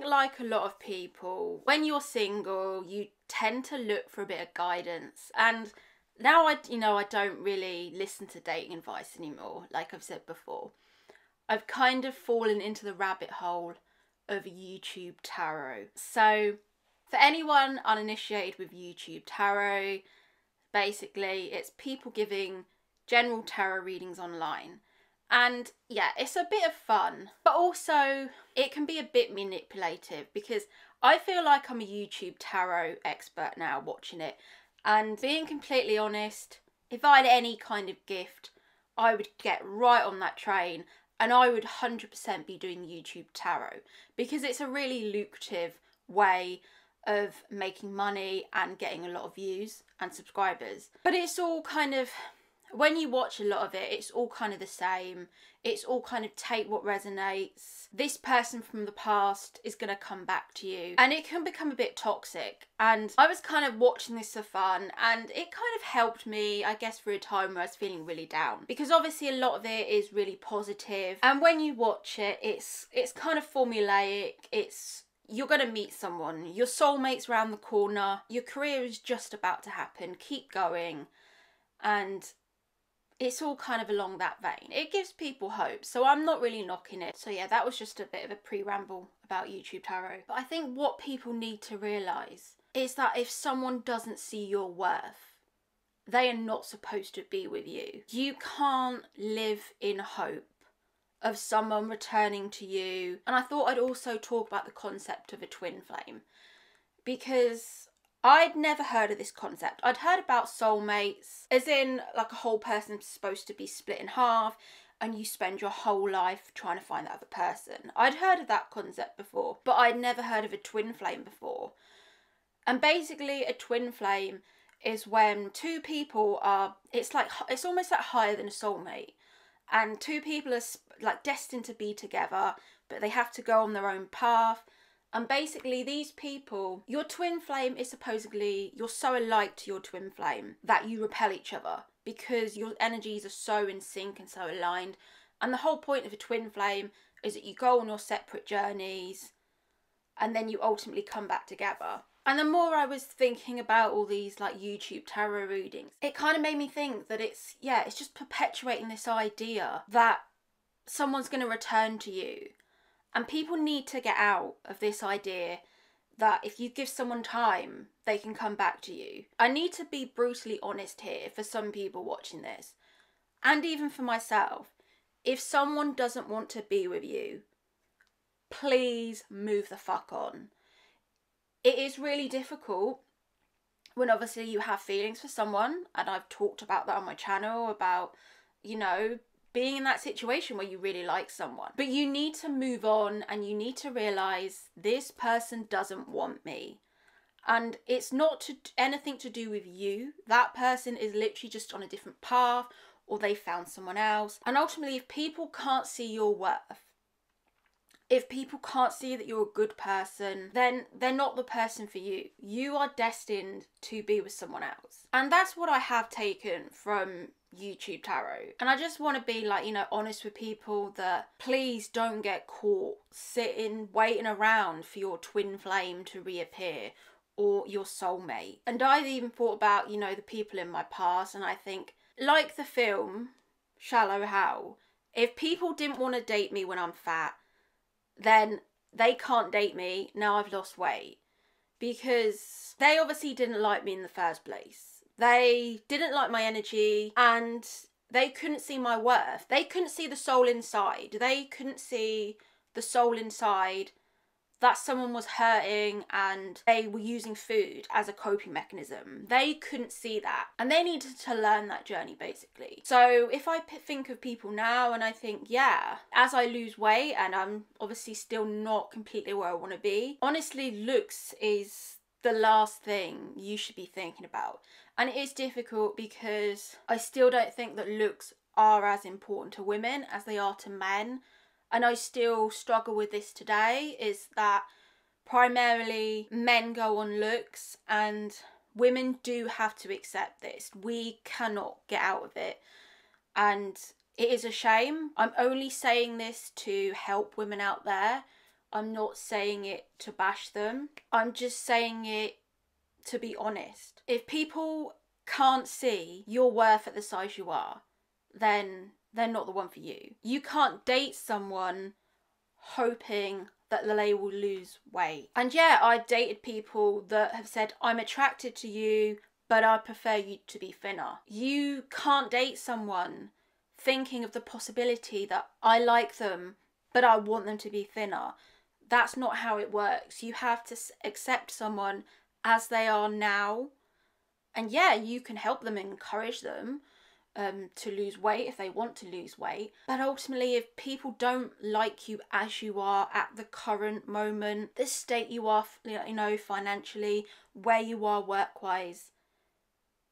think like a lot of people, when you're single, you tend to look for a bit of guidance. And now I don't really listen to dating advice anymore, like I've said before. I've kind of fallen into the rabbit hole of YouTube tarot. So for anyone uninitiated with YouTube tarot, basically it's people giving general tarot readings online. And yeah, it's a bit of fun, but also it can be a bit manipulative, because I feel like I'm a YouTube tarot expert now watching it. And being completely honest, if I had any kind of gift, I would get right on that train and I would 100% be doing YouTube tarot, because it's a really lucrative way of making money and getting a lot of views and subscribers. But it's all kind of, when you watch a lot of it, it's all kind of the same. It's all kind of take what resonates. This person from the past is going to come back to you. And it can become a bit toxic. And I was kind of watching this for fun, and it kind of helped me, I guess, through a time where I was feeling really down. Because obviously a lot of it is really positive. And when you watch it, it's kind of formulaic. You're going to meet someone. Your soulmate's around the corner. Your career is just about to happen. Keep going. And it's all kind of along that vein. It gives people hope, so I'm not really knocking it. So yeah, that was just a bit of a pre-ramble about YouTube tarot. But I think what people need to realise is that if someone doesn't see your worth, they are not supposed to be with you. You can't live in hope of someone returning to you. And I thought I'd also talk about the concept of a twin flame, because I'd never heard of this concept. I'd heard about soulmates, as in like a whole person's supposed to be split in half and you spend your whole life trying to find that other person. I'd heard of that concept before, but I'd never heard of a twin flame before. And basically a twin flame is when two people are, it's almost like higher than a soulmate. And two people are like destined to be together, but they have to go on their own path. And basically these people, your twin flame is supposedly, you're so alike to your twin flame that you repel each other, because your energies are so in sync and so aligned. And the whole point of a twin flame is that you go on your separate journeys and then you ultimately come back together. And the more I was thinking about all these like YouTube tarot readings, it kind of made me think that it's just perpetuating this idea that someone's going to return to you. And people need to get out of this idea that if you give someone time, they can come back to you. I need to be brutally honest here for some people watching this, and even for myself. If someone doesn't want to be with you, please move the fuck on. It is really difficult when obviously you have feelings for someone, and I've talked about that on my channel, about, you know, being in that situation where you really like someone. But you need to move on, and you need to realise this person doesn't want me. And it's not anything to do with you. That person is literally just on a different path, or they found someone else. And ultimately, if people can't see your worth, if people can't see that you're a good person, then they're not the person for you. You are destined to be with someone else. And that's what I have taken from YouTube tarot. And I just want to be like, you know, honest with people, that please don't get caught sitting, waiting around for your twin flame to reappear, or your soulmate. And I've even thought about, you know, the people in my past, and I think, like the film Shallow Hal, if people didn't want to date me when I'm fat, then they can't date me now I've lost weight, because they obviously didn't like me in the first place. They didn't like my energy, and they couldn't see my worth. They couldn't see the soul inside. They couldn't see the soul inside, that someone was hurting and they were using food as a coping mechanism. They couldn't see that, and they needed to learn that journey basically. So if I think of people now, and I think, yeah, as I lose weight and I'm obviously still not completely where I want to be, honestly, looks is the last thing you should be thinking about. And it is difficult because I still don't think that looks are as important to women as they are to men. And I still struggle with this today, is that primarily men go on looks, and women do have to accept this. We cannot get out of it. And it is a shame. I'm only saying this to help women out there. I'm not saying it to bash them. I'm just saying it to be honest. If people can't see your worth at the size you are, then they're not the one for you. You can't date someone hoping that they will lose weight. And yeah, I've dated people that have said, I'm attracted to you, but I prefer you to be thinner. You can't date someone thinking of the possibility that I like them, but I want them to be thinner. That's not how it works. You have to accept someone as they are now. And yeah, you can help them and encourage them to lose weight if they want to lose weight. But ultimately, if people don't like you as you are at the current moment, the state you are, financially, where you are work-wise,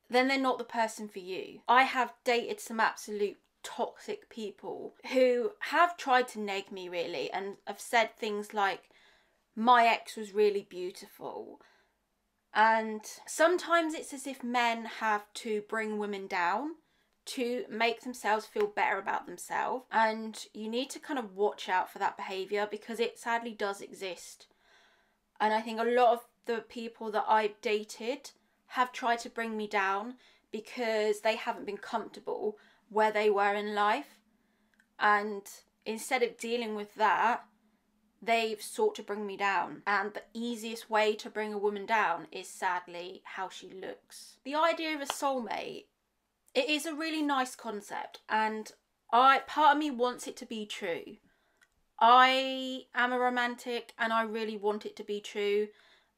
then they're not the person for you. I have dated some absolute toxic people who have tried to neg me really, and have said things like, my ex was really beautiful. And sometimes it's as if men have to bring women down to make themselves feel better about themselves. And you need to kind of watch out for that behaviour, because it sadly does exist. And I think a lot of the people that I've dated have tried to bring me down because they haven't been comfortable where they were in life. And instead of dealing with that, they've sought to bring me down. And the easiest way to bring a woman down is sadly how she looks. The idea of a soulmate, it is a really nice concept, and part of me wants it to be true. I am a romantic and I really want it to be true,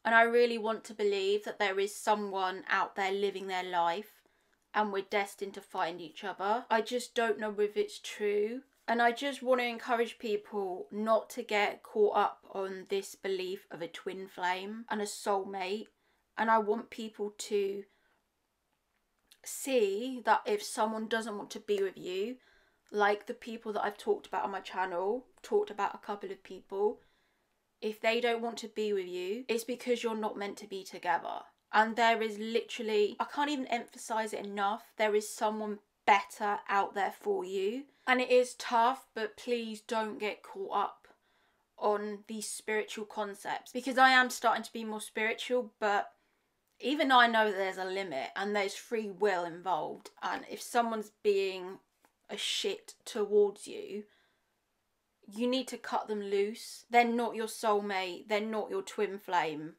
and I really want to believe that there is someone out there living their life and we're destined to find each other. I just don't know if it's true. And I just want to encourage people not to get caught up on this belief of a twin flame and a soulmate. And I want people to see that if someone doesn't want to be with you, like the people that I've talked about on my channel, talked about a couple of people, if they don't want to be with you, it's because you're not meant to be together. And there is literally, I can't even emphasize it enough, there is someone better out there for you. And it is tough, but please don't get caught up on these spiritual concepts, because I am starting to be more spiritual, but even I know that there's a limit and there's free will involved. And if someone's being a shit towards you, you need to cut them loose. They're not your soulmate, they're not your twin flame.